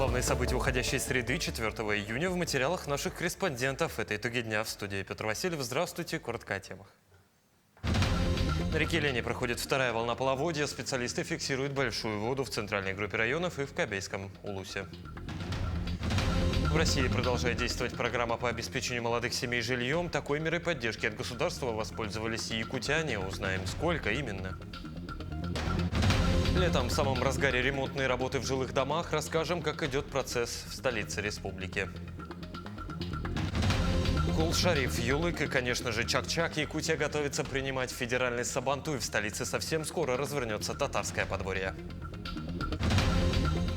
Главные события уходящей среды 4 июня в материалах наших корреспондентов. Это итоги дня в студии. Петр Васильев. Здравствуйте. Коротко о темах. На реке Лени проходит вторая волна половодья. Специалисты фиксируют большую воду в центральной группе районов и в Кобейском Улусе. В России продолжает действовать программа по обеспечению молодых семей жильем. Такой мерой поддержки от государства воспользовались и якутяне. Узнаем, сколько именно. Летом в самом разгаре ремонтные работы в жилых домах. Расскажем, как идет процесс в столице республики. Кул-Шариф, Юлык и, конечно же, Чак-Чак. Якутия готовится принимать федеральный Сабантуй. В столице совсем скоро развернется татарское подворье.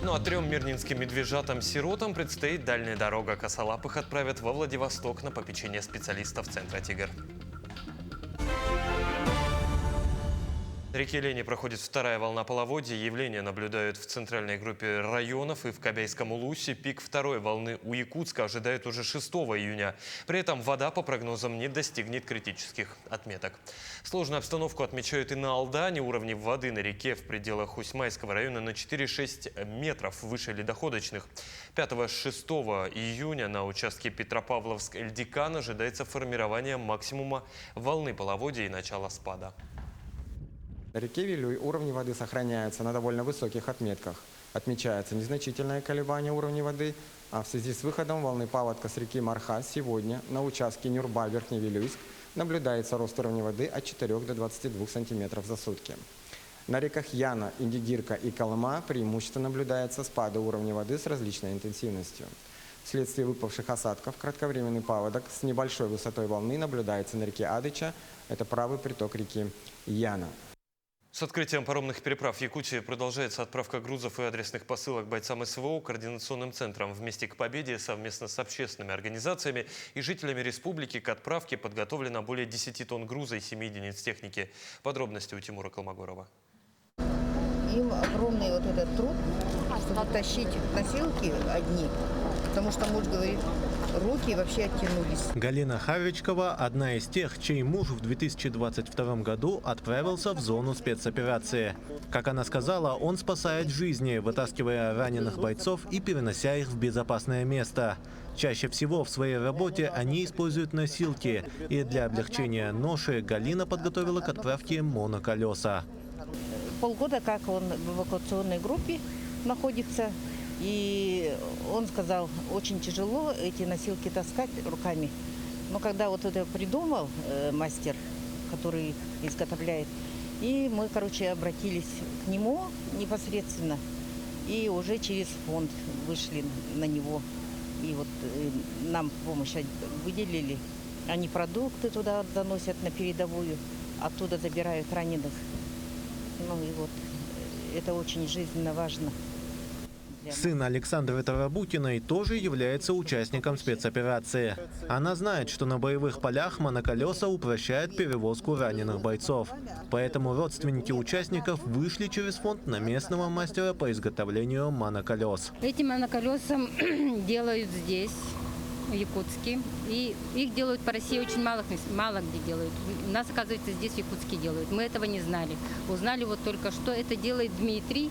Ну а 3 мирнинским медвежатам-сиротам предстоит дальняя дорога. Косолапых отправят во Владивосток на попечение специалистов центра «Тигр». На реке Лени проходит вторая волна половодья. Явления наблюдают в центральной группе районов и в Кобейском Улусе. Пик второй волны у Якутска ожидает уже 6 июня. При этом вода, по прогнозам, не достигнет критических отметок. Сложную обстановку отмечают и на Алдане. Уровни воды на реке в пределах Усьмайского района на 4-6 метров выше ледоходочных. 5-6 июня на участке Петропавловск-Эльдикан ожидается формирование максимума волны половодья и начало спада. На реке Вилюй уровни воды сохраняются на довольно высоких отметках. Отмечается незначительное колебание уровня воды, а в связи с выходом волны паводка с реки Марха сегодня на участке Нюрба-Верхневилюйск наблюдается рост уровня воды от 4 до 22 сантиметров за сутки. На реках Яна, Индигирка и Колыма преимущественно наблюдается спад уровня воды с различной интенсивностью. Вследствие выпавших осадков кратковременный паводок с небольшой высотой волны наблюдается на реке Адыча, это правый приток реки Яна. С открытием паромных переправ в Якутии продолжается отправка грузов и адресных посылок бойцам СВО координационным центром. Вместе к победе совместно с общественными организациями и жителями республики к отправке подготовлено более 10 тонн груза и 7 единиц техники. Подробности у Тимура Колмогорова. Им огромный вот этот труд, чтобы тащить носилки одни, потому что муж говорит, руки вообще оттянулись. Галина Хавичкова – одна из тех, чей муж в 2022 году отправился в зону спецоперации. Как она сказала, он спасает жизни, вытаскивая раненых бойцов и перенося их в безопасное место. Чаще всего в своей работе они используют носилки, и для облегчения ноши Галина подготовила к отправке моноколеса. Полгода как он в эвакуационной группе находится, и он сказал, очень тяжело эти носилки таскать руками. Но когда вот это придумал мастер, который изготовляет, и мы, обратились к нему непосредственно, и уже через фонд вышли на него. И вот нам помощь выделили. Они продукты туда заносят на передовую, оттуда забирают раненых. Ну и вот это очень жизненно важно. Сын Александры Тарабутиной тоже является участником спецоперации. Она знает, что на боевых полях моноколеса упрощают перевозку раненых бойцов. Поэтому родственники участников вышли через фонд на местного мастера по изготовлению моноколес. Эти моноколеса делают здесь, в Якутске. И их делают по России очень мало где делают. У нас, оказывается, здесь в Якутске делают. Мы этого не знали. Узнали вот только что. Это делает Дмитрий.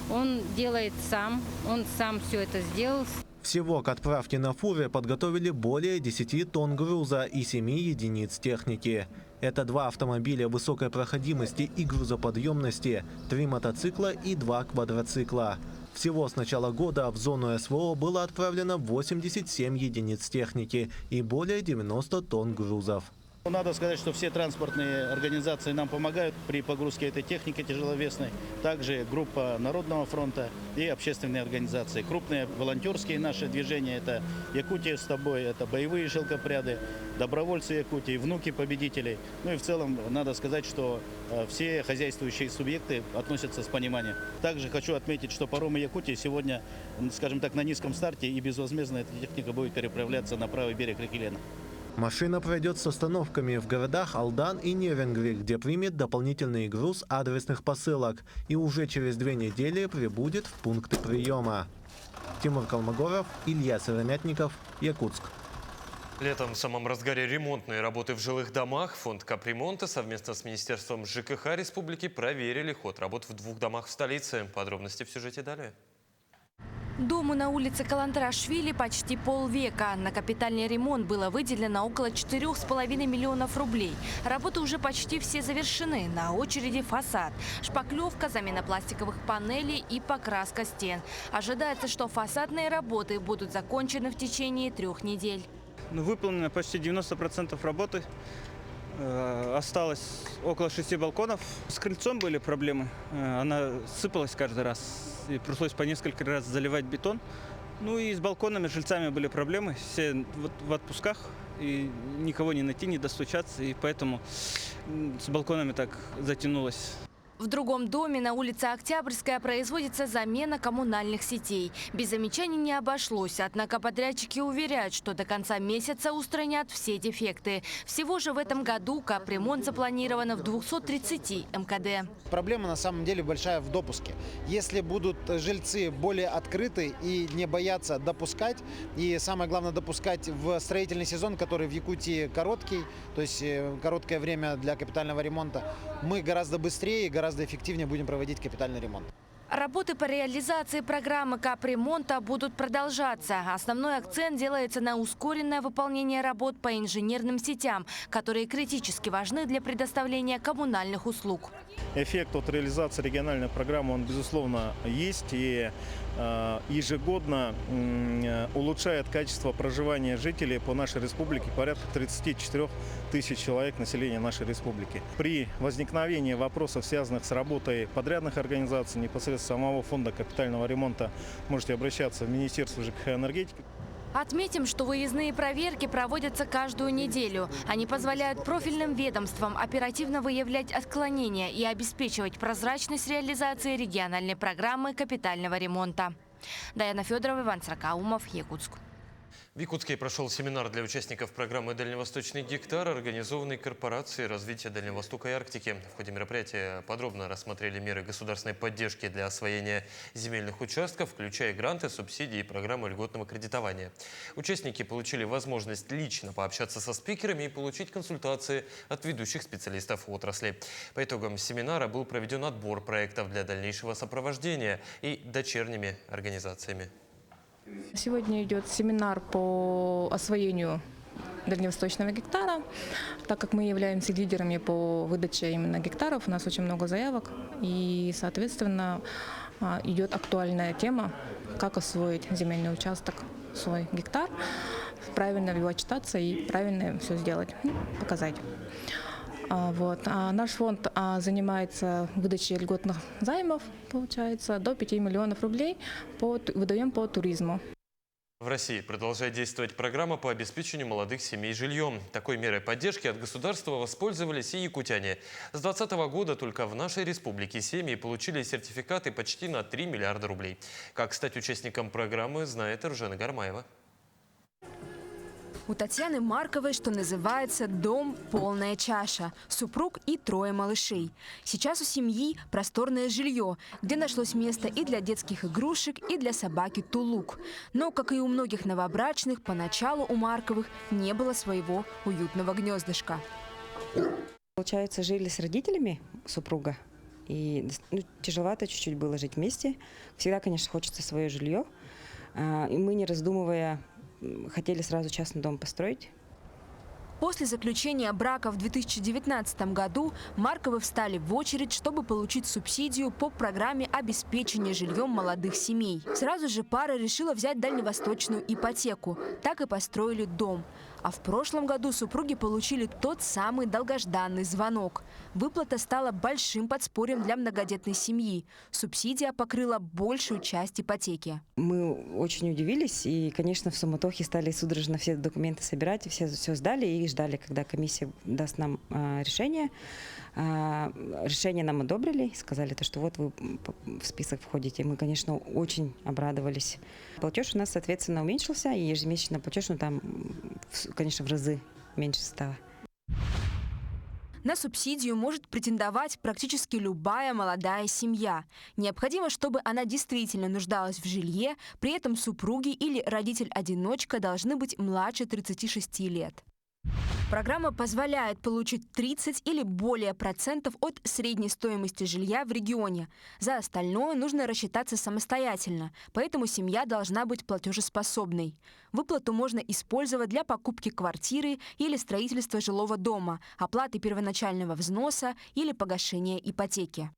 Он делает сам. Он сам все это сделал. Всего к отправке на фуре подготовили более 10 тонн груза и 7 единиц техники. Это 2 автомобиля высокой проходимости и грузоподъемности, 3 мотоцикла и 2 квадроцикла. Всего с начала года в зону СВО было отправлено 87 единиц техники и более 90 тонн грузов. Надо сказать, что все транспортные организации нам помогают при погрузке этой техники тяжеловесной. Также группа Народного фронта и общественные организации. Крупные волонтерские наши движения – это «Якутия с тобой», это «Боевые шелкопряды», добровольцы Якутии, внуки победителей. Ну и в целом надо сказать, что все хозяйствующие субъекты относятся с пониманием. Также хочу отметить, что паромы Якутии сегодня, скажем так, на низком старте, и безвозмездно эта техника будет переправляться на правый берег реки Лена. Машина пройдет с остановками в городах Алдан и Нерюнгри, где примет дополнительный груз адресных посылок и уже через 2 недели прибудет в пункты приема. Тимур Колмогоров, Илья Сыромятников, Якутск. Летом в самом разгаре ремонтные работы в жилых домах фонд капремонта совместно с Министерством ЖКХ Республики проверили ход работ в 2 домах в столице. Подробности в сюжете далее. Дому на улице Каландрашвили почти полвека. На капитальный ремонт было выделено около 4,5 миллионов рублей. Работы уже почти все завершены. На очереди фасад, шпаклевка, замена пластиковых панелей и покраска стен. Ожидается, что фасадные работы будут закончены в течение 3 недель. Выполнено почти 90% работы. Осталось около 6 балконов. С крыльцом были проблемы. Она сыпалась каждый раз. И пришлось по несколько раз заливать бетон. Ну и с балконами, жильцами были проблемы. Все в отпусках. И никого не найти, не достучаться. И поэтому с балконами так затянулось. В другом доме на улице Октябрьская производится замена коммунальных сетей. Без замечаний не обошлось, однако подрядчики уверяют, что до конца месяца устранят все дефекты. Всего же в этом году капремонт запланировано в 230 МКД. Проблема на самом деле большая в допуске. Если будут жильцы более открыты и не боятся допускать, и самое главное допускать в строительный сезон, который в Якутии короткий, то есть короткое время для капитального ремонта, мы гораздо быстрее и гораздо эффективнее будем проводить капитальный ремонт. Работы по реализации программы капремонта будут продолжаться. Основной акцент делается на ускоренное выполнение работ по инженерным сетям, которые критически важны для предоставления коммунальных услуг. Эффект от реализации региональной программы, он, безусловно, есть и ежегодно улучшает качество проживания жителей по нашей республике, порядка 34 тысяч человек населения нашей республики. При возникновении вопросов, связанных с работой подрядных организаций, непосредственно самого фонда капитального ремонта, можете обращаться в Министерство ЖКХ и энергетики. Отметим, что выездные проверки проводятся каждую неделю. Они позволяют профильным ведомствам оперативно выявлять отклонения и обеспечивать прозрачность реализации региональной программы капитального ремонта. Даяна Федорова, Иван Сракаумов, Якутск. В Якутске прошел семинар для участников программы «Дальневосточный гектар», организованной корпорацией развития Дальнего Востока и Арктики. В ходе мероприятия подробно рассмотрели меры государственной поддержки для освоения земельных участков, включая гранты, субсидии и программы льготного кредитования. Участники получили возможность лично пообщаться со спикерами и получить консультации от ведущих специалистов отрасли. По итогам семинара был проведен отбор проектов для дальнейшего сопровождения и дочерними организациями. Сегодня идет семинар по освоению дальневосточного гектара. Так как мы являемся лидерами по выдаче именно гектаров, у нас очень много заявок. И, соответственно, идет актуальная тема, как освоить земельный участок, свой гектар, правильно его отчитаться и правильно все сделать, показать. Наш фонд занимается выдачей льготных займов, получается, до 5 миллионов рублей выдаем по туризму. В России продолжает действовать программа по обеспечению молодых семей жильем. Такой мерой поддержки от государства воспользовались и якутяне. С 2020 года только в нашей республике семьи получили сертификаты почти на 3 миллиарда рублей. Как стать участником программы, знает Ржена Гармаева. У Татьяны Марковой, что называется, дом полная чаша. Супруг и 3 малышей. Сейчас у семьи просторное жилье, где нашлось место и для детских игрушек, и для собаки Тулук. Но, как и у многих новобрачных, поначалу у Марковых не было своего уютного гнездышка. Получается, жили с родителями супруга. И тяжеловато чуть-чуть было жить вместе. Всегда, конечно, хочется свое жилье. И мы, не раздумывая, хотели сразу частный дом построить. После заключения брака в 2019 году Марковы встали в очередь, чтобы получить субсидию по программе обеспечения жильем молодых семей. Сразу же пара решила взять дальневосточную ипотеку. Так и построили дом. А в прошлом году супруги получили тот самый долгожданный звонок. Выплата стала большим подспорьем для многодетной семьи. Субсидия покрыла большую часть ипотеки. Мы очень удивились и, конечно, в суматохе стали судорожно все документы собирать. Все сдали и ждали, когда комиссия даст нам решение. Решение нам одобрили, сказали, что вот вы в список входите. Мы, конечно, очень обрадовались. Платеж у нас, соответственно, уменьшился, и ежемесячно платеж, там, конечно, в разы меньше стало. На субсидию может претендовать практически любая молодая семья. Необходимо, чтобы она действительно нуждалась в жилье, при этом супруги или родитель-одиночка должны быть младше 36 лет. Программа позволяет получить 30 или более процентов от средней стоимости жилья в регионе. За остальное нужно рассчитаться самостоятельно, поэтому семья должна быть платежеспособной. Выплату можно использовать для покупки квартиры или строительства жилого дома, оплаты первоначального взноса или погашения ипотеки.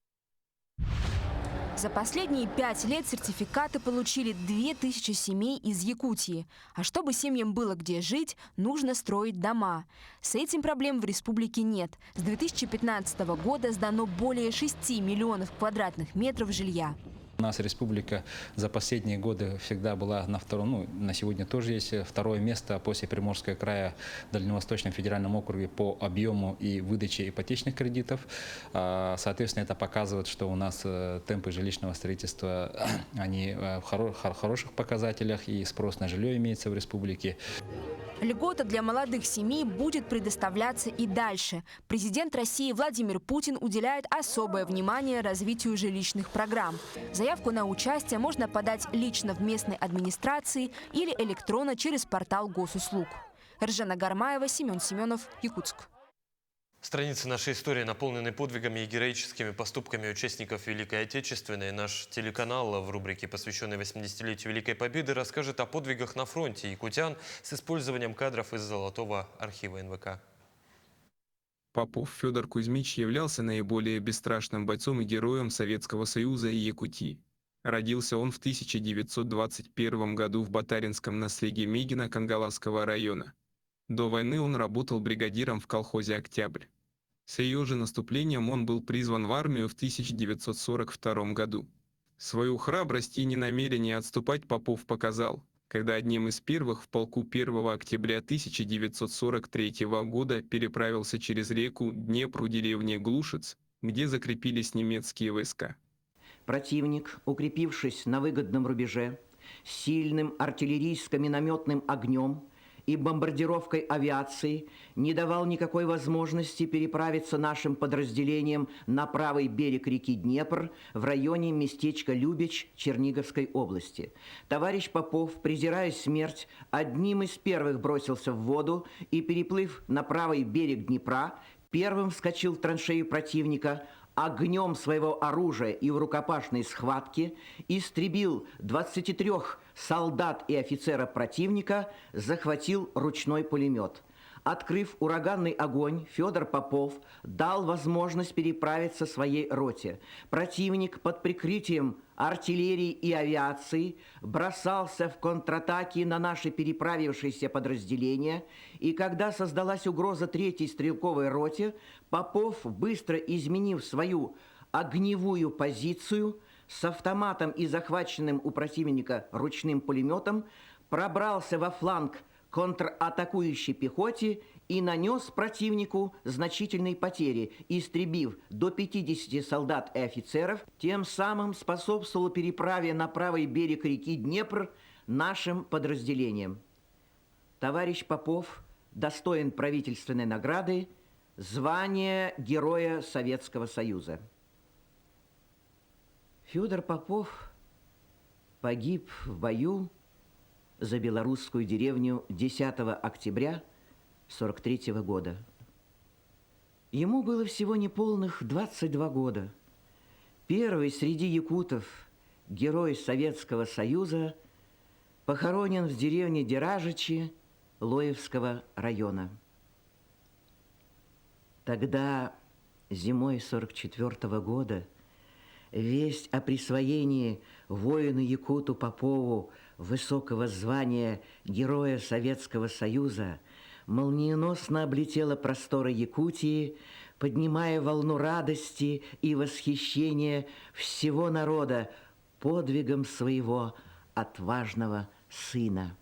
За последние 5 лет сертификаты получили 2000 семей из Якутии. А чтобы семьям было где жить, нужно строить дома. С этим проблем в республике нет. С 2015 года сдано более 6 миллионов квадратных метров жилья. У нас республика за последние годы всегда была на втором, на сегодня тоже есть второе место после Приморского края в Дальневосточном федеральном округе по объему и выдаче ипотечных кредитов. Соответственно, это показывает, что у нас темпы жилищного строительства они в хороших показателях, и спрос на жилье имеется в республике. Льгота для молодых семей будет предоставляться и дальше. Президент России Владимир Путин уделяет особое внимание развитию жилищных программ. Заявку на участие можно подать лично в местной администрации или электронно через портал госуслуг. Ржана Гармаева, Семен Семенов, Якутск. Страницы нашей истории наполнены подвигами и героическими поступками участников Великой Отечественной. Наш телеканал в рубрике, посвященной 80-летию Великой Победы, расскажет о подвигах на фронте якутян с использованием кадров из Золотого архива НВК. Попов Федор Кузьмич являлся наиболее бесстрашным бойцом и героем Советского Союза и Якутии. Родился он в 1921 году в Батаринском наследии Мегина Кангаласского района. До войны он работал бригадиром в колхозе «Октябрь». С ее же наступлением он был призван в армию в 1942 году. Свою храбрость и ненамерение отступать Попов показал, когда одним из первых в полку 1 октября 1943 года переправился через реку Днепр у деревни Глушиц, где закрепились немецкие войска. Противник, укрепившись на выгодном рубеже, с сильным артиллерийско-минометным огнем и бомбардировкой авиации не давал никакой возможности переправиться нашим подразделениям на правый берег реки Днепр в районе местечка Любич Черниговской области. Товарищ Попов, презирая смерть, одним из первых бросился в воду и, переплыв на правый берег Днепра, первым вскочил в траншею противника, огнем своего оружия и в рукопашной схватке истребил 23 солдат и офицера противника, захватил ручной пулемет. Открыв ураганный огонь, Федор Попов дал возможность переправиться своей роте. Противник под прикрытием артиллерии и авиации бросался в контратаки на наши переправившиеся подразделения, и когда создалась угроза 3-й стрелковой роте, Попов, быстро изменив свою огневую позицию, с автоматом и захваченным у противника ручным пулеметом пробрался во фланг контратакующей пехоте и нанес противнику значительные потери, истребив до 50 солдат и офицеров, тем самым способствовал переправе на правый берег реки Днепр нашим подразделениям. Товарищ Попов достоин правительственной награды, звания Героя Советского Союза. Федор Попов погиб в бою за белорусскую деревню 10 октября 1943 года. Ему было всего неполных 22 года. Первый среди якутов герой Советского Союза похоронен в деревне Деражичи Лоевского района. Тогда, зимой 1944 года, весть о присвоении воину-якуту Попову высокого звания Героя Советского Союза молниеносно облетела просторы Якутии, поднимая волну радости и восхищения всего народа подвигом своего отважного сына.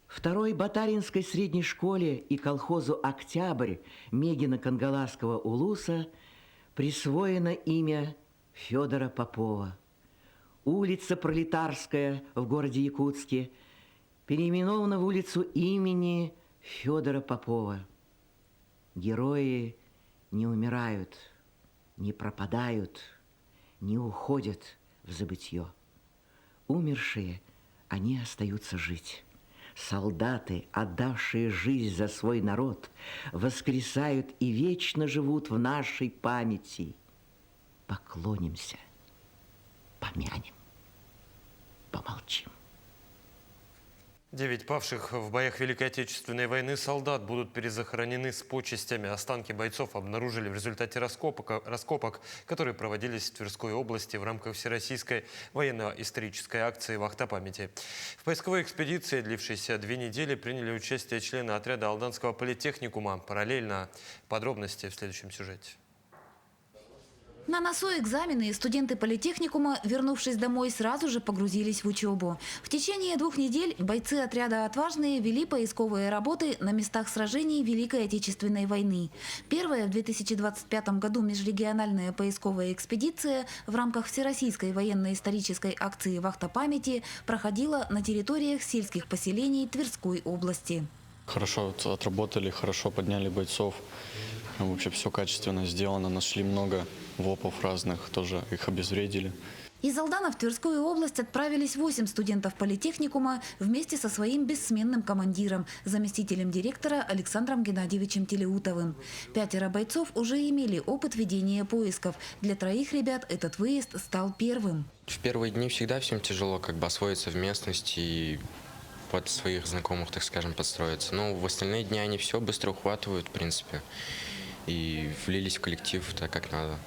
Второй Батаринской средней школе и колхозу «Октябрь» Мегино-Кангаласского улуса присвоено имя Федора Попова. Улица Пролетарская в городе Якутске переименована в улицу имени Федора Попова. Герои не умирают, не пропадают, не уходят в забытье. Умершие, они остаются жить. Солдаты, отдавшие жизнь за свой народ, воскресают и вечно живут в нашей памяти. Поклонимся, помянем, помолчим. 9 павших в боях Великой Отечественной войны солдат будут перезахоронены с почестями. Останки бойцов обнаружили в результате раскопок, которые проводились в Тверской области в рамках Всероссийской военно-исторической акции «Вахта памяти». В поисковой экспедиции, длившейся 2 недели, приняли участие члены отряда Алданского политехникума. Параллельно подробности в следующем сюжете. На носу экзамены, и студенты политехникума, вернувшись домой, сразу же погрузились в учебу. В течение 2 недель бойцы отряда «Отважные» вели поисковые работы на местах сражений Великой Отечественной войны. Первая в 2025 году межрегиональная поисковая экспедиция в рамках Всероссийской военно-исторической акции «Вахта памяти» проходила на территориях сельских поселений Тверской области. Хорошо отработали, хорошо подняли бойцов. Вообще все качественно сделано, нашли много ВОПов разных, тоже их обезвредили. Из Алдана в Тверскую область отправились 8 студентов политехникума вместе со своим бессменным командиром, заместителем директора Александром Геннадьевичем Телеутовым. 5 бойцов уже имели опыт ведения поисков. Для 3 ребят этот выезд стал первым. В первые дни всегда всем тяжело освоиться в местности и под своих знакомых, так скажем, подстроиться. Но в остальные дни они все быстро ухватывают, в принципе, и влились в коллектив так, как надо.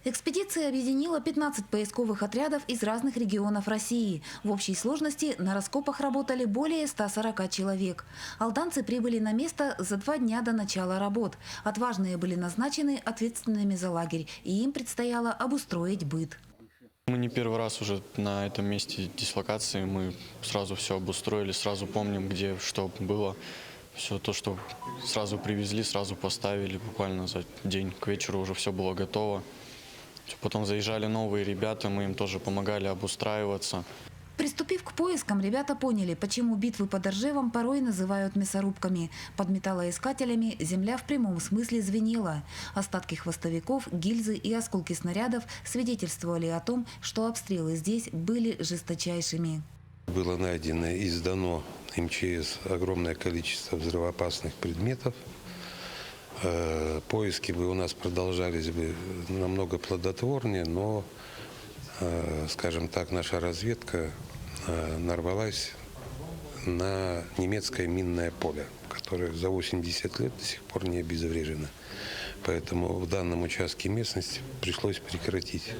Экспедиция объединила 15 поисковых отрядов из разных регионов России. В общей сложности на раскопах работали более 140 человек. Алданцы прибыли на место за 2 дня до начала работ. Отважные были назначены ответственными за лагерь, и им предстояло обустроить быт. Мы не первый раз уже на этом месте дислокации, мы сразу все обустроили, сразу помним, где что было. Все то, что сразу привезли, сразу поставили, буквально за день к вечеру уже все было готово. Потом заезжали новые ребята, мы им тоже помогали обустраиваться. Приступив к поискам, ребята поняли, почему битвы под Ржевом порой называют мясорубками. Под металлоискателями земля в прямом смысле звенела. Остатки хвостовиков, гильзы и осколки снарядов свидетельствовали о том, что обстрелы здесь были жесточайшими. Было найдено и сдано МЧС огромное количество взрывоопасных предметов. Поиски бы у нас продолжались бы намного плодотворнее, но, скажем так, наша разведка нарвалась на немецкое минное поле, которое за 80 лет до сих пор не обезврежено. Поэтому в данном участке местности пришлось прекратить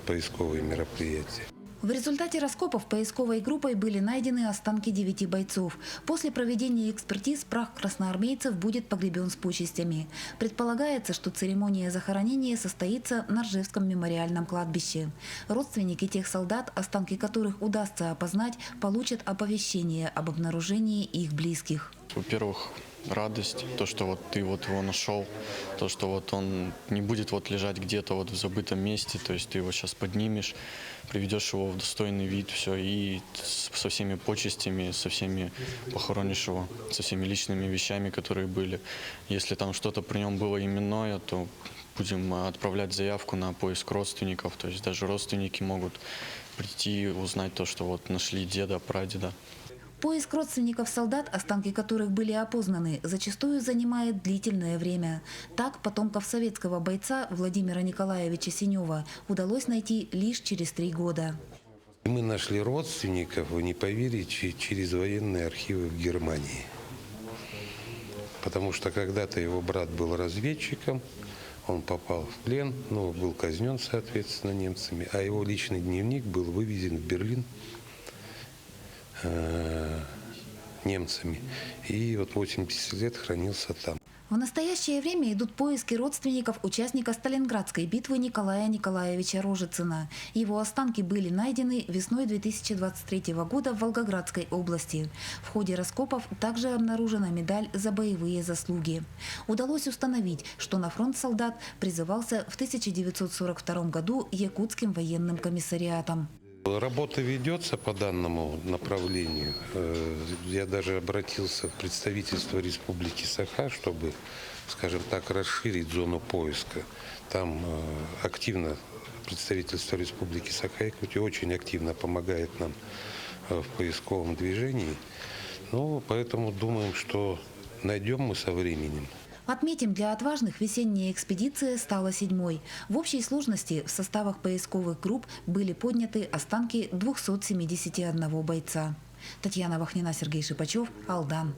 поисковые мероприятия. В результате раскопов поисковой группой были найдены останки 9 бойцов. После проведения экспертиз прах красноармейцев будет погребен с почестями. Предполагается, что церемония захоронения состоится на Ржевском мемориальном кладбище. Родственники тех солдат, останки которых удастся опознать, получат оповещение об обнаружении их близких. Во-первых, радость, то, что ты его нашел, то, что он не будет лежать где-то в забытом месте, то есть ты его сейчас поднимешь, приведешь его в достойный вид, все, и со всеми почестями, со всеми похоронишь его, со всеми личными вещами, которые были. Если там что-то при нем было именное, то будем отправлять заявку на поиск родственников, то есть даже родственники могут прийти и узнать то, что нашли деда, прадеда. Поиск родственников солдат, останки которых были опознаны, зачастую занимает длительное время. Так, потомков советского бойца Владимира Николаевича Синева удалось найти лишь через 3 года. Мы нашли родственников, вы не поверите, через военные архивы в Германии. Потому что когда-то его брат был разведчиком, он попал в плен, был казнен, соответственно, немцами, а его личный дневник был вывезен в Берлин немцами. И 80 лет хранился там. В настоящее время идут поиски родственников участника Сталинградской битвы Николая Николаевича Рожицына. Его останки были найдены весной 2023 года в Волгоградской области. В ходе раскопов также обнаружена медаль за боевые заслуги. Удалось установить, что на фронт солдат призывался в 1942 году Якутским военным комиссариатом. Работа ведется по данному направлению. Я даже обратился в представительство Республики Саха, чтобы, скажем так, расширить зону поиска. Там активно представительство Республики Саха-Якутия очень активно помогает нам в поисковом движении. Ну, поэтому думаем, что найдем мы со временем. Отметим, для отважных весенняя экспедиция стала 7-й. В общей сложности в составах поисковых групп были подняты останки 271 бойца. Татьяна Вахнина, Сергей Шипачев, Алдан.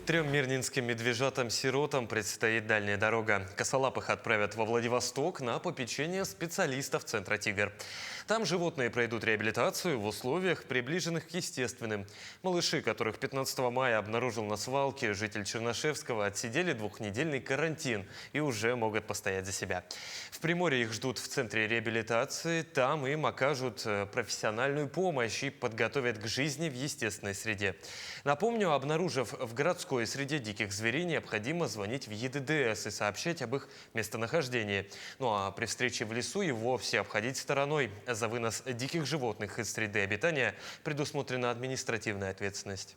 3 мирнинским медвежатам-сиротам предстоит дальняя дорога. Косолапых отправят во Владивосток на попечение специалистов Центра «Тигр». Там животные пройдут реабилитацию в условиях, приближенных к естественным. Малыши, которых 15 мая обнаружил на свалке житель Чернышевского, отсидели 2-недельный карантин и уже могут постоять за себя. В Приморье их ждут в Центре реабилитации. Там им окажут профессиональную помощь и подготовят к жизни в естественной среде. Напомню, обнаружив в городской среде диких зверей, необходимо звонить в ЕДДС и сообщать об их местонахождении. Ну а при встрече в лесу и вовсе обходить стороной. За вынос диких животных из среды обитания предусмотрена административная ответственность.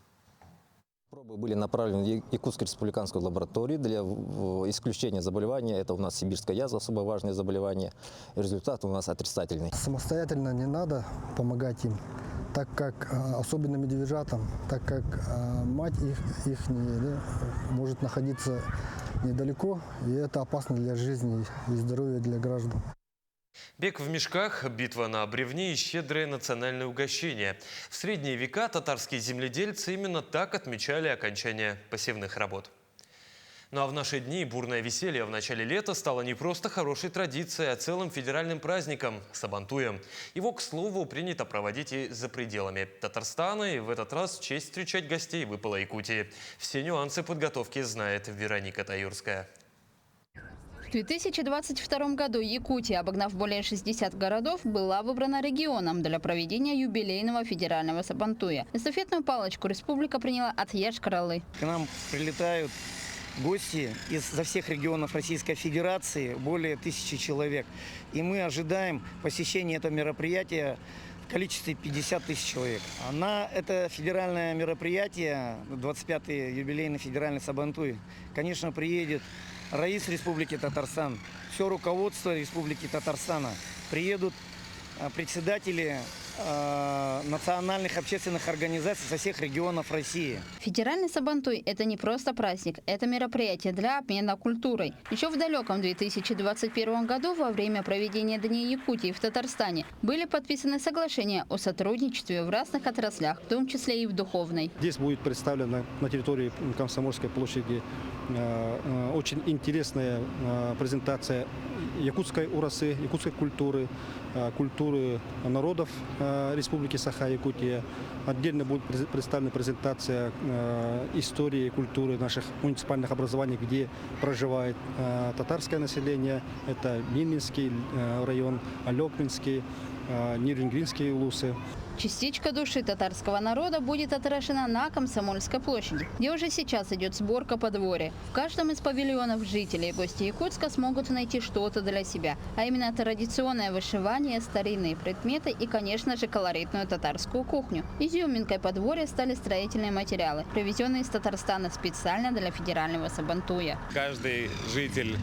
Пробы были направлены в Якутскую республиканскую лабораторию для исключения заболевания. Это у нас сибирская язва, особо важное заболевание. Результат у нас отрицательный. Самостоятельно не надо помогать им, так как, особенно медвежатам, так как мать их может находиться недалеко, и это опасно для жизни и здоровья для граждан. Бег в мешках, битва на бревне и щедрое национальное угощение. В средние века татарские земледельцы именно так отмечали окончание посевных работ. Ну а в наши дни бурное веселье в начале лета стало не просто хорошей традицией, а целым федеральным праздником – Сабантуем. Его, к слову, принято проводить и за пределами Татарстана. И в этот раз честь встречать гостей выпала Якутии. Все нюансы подготовки знает Вероника Таюрская. В 2022 году Якутия, обогнав более 60 городов, была выбрана регионом для проведения юбилейного федерального Сабантуя. Эстафетную палочку республика приняла от Йошкар-Олы. К нам прилетают гости изо всех регионов Российской Федерации, более 1000 человек. И мы ожидаем посещения этого мероприятия в количестве 50 000 человек. На это федеральное мероприятие, 25-й юбилейный федеральный Сабантуй, конечно, приедет раис Республики Татарстан, все руководство Республики Татарстана, приедут председатели национальных общественных организаций со всех регионов России. Федеральный Сабантуй – это не просто праздник, это мероприятие для обмена культурой. Еще в далеком 2021 году во время проведения Дней Якутии в Татарстане были подписаны соглашения о сотрудничестве в разных отраслях, в том числе и в духовной. Здесь будет представлена на территории Комсомольской площади очень интересная презентация якутской урасы, якутской культуры, культуры народов Республики Саха-Якутия. Отдельно будет представлена презентация истории и культуры наших муниципальных образований, где проживает татарское население. Это Мининский район, Алекминский, Нирвингринские улусы. Частичка души татарского народа будет отражена на Комсомольской площади, где уже сейчас идет сборка подворья. В каждом из павильонов жители и гости Якутска смогут найти что-то для себя, а именно традиционное вышивание, старинные предметы и, конечно же, колоритную татарскую кухню. Изюминкой подворья стали строительные материалы, привезенные из Татарстана специально для федерального Сабантуя. Каждый житель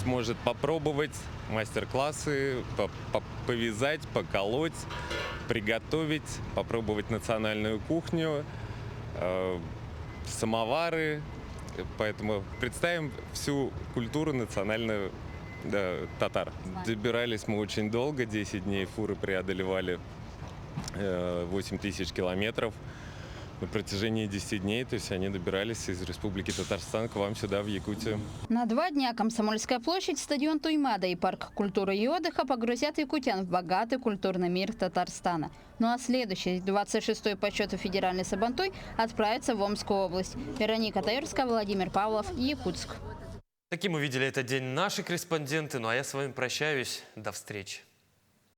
сможет попробовать мастер-классы, повязать, поколоть, приготовить, попробовать национальную кухню, самовары. Поэтому представим всю культуру национальную татар. Добирались мы очень долго, 10 дней фуры преодолевали 8000 километров. На протяжении 10 дней, то есть они добирались из Республики Татарстан к вам сюда, в Якутию. На 2 дня Комсомольская площадь, стадион Туймада и парк культуры и отдыха погрузят якутян в богатый культурный мир Татарстана. Ну а следующий, 26-й по счету федеральный Сабантуй, отправится в Омскую область. Вероника Таюрская, Владимир Павлов, Якутск. Таким увидели этот день наши корреспонденты. Ну а я с вами прощаюсь. До встречи.